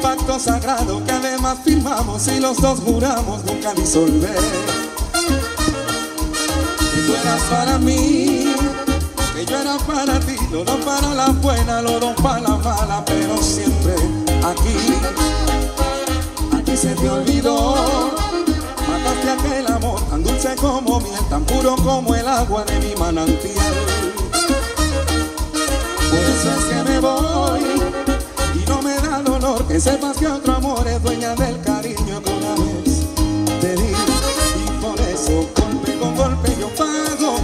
pacto sagrado que además firmamos y los dos juramos nunca disolver. Que tú eras para mí, que yo era para ti, los dos para la buena, los dos para la mala, pero siempre aquí se te olvidó. Mataste aquel amor tan dulce como miel, tan puro como el agua de mi manantial. Por eso es que me voy y no me da dolor que sepas que otro amor es dueña del cariño que una vez te di. Y por eso golpe con golpe yo pago,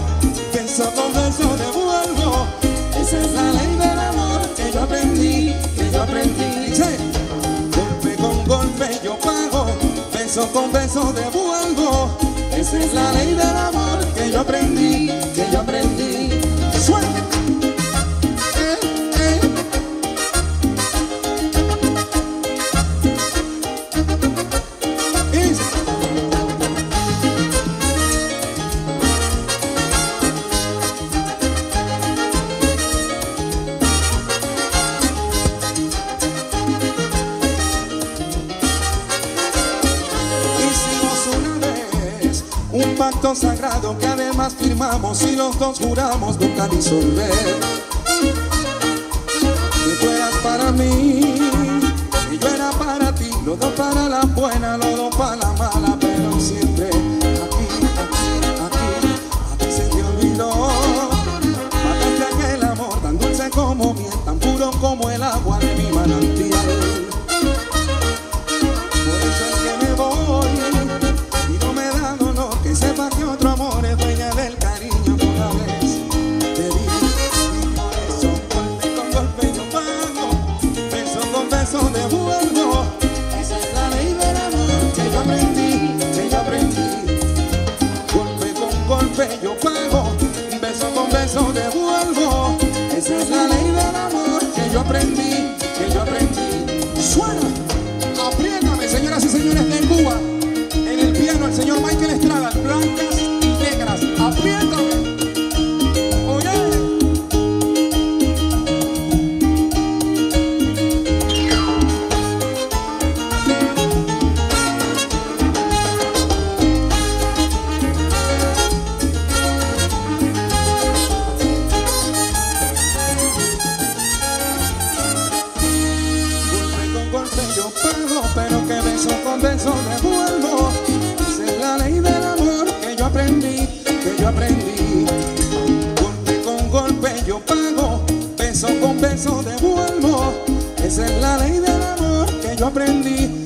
beso con beso devuelvo. Esa es la ley del amor que yo aprendí, que yo aprendí. Sí. Golpe con golpe yo pago, beso con beso devuelvo. Esa es la ley del amor que yo aprendí, que yo aprendí. Suelta. Un pacto sagrado que además firmamos y los dos juramos nunca disolver. Que tú eras para mí y yo era para ti, los dos para la buena, los dos para la mala, pero siempre aquí se te olvidó. Mataste aquel amor tan dulce como miel, tan puro como el agua de mi manantial. Por eso es que me voy y no me da dolor que sepa que otro amor es dueña del cariño que una vez te di. Y por eso golpe con golpe yo pago, beso con beso devuelvo. Esa es la ley del amor que yo aprendí, que yo aprendí. Golpe con golpe yo pago, beso con beso devuelvo. Esa es la ley del amor que yo aprendí, que yo aprendí. Suena, apriétame, señoras y señores de Cuba. En el piano el señor Michael Estrada, blancas y negras. Apriétame. Oye. Golpe con golpe yo pago, pero que beso con beso devuelvo. Esa es la ley del amor que yo aprendí, que yo aprendí. Golpe con golpe yo pago, beso con beso devuelvo. Esa es la ley del amor que yo aprendí,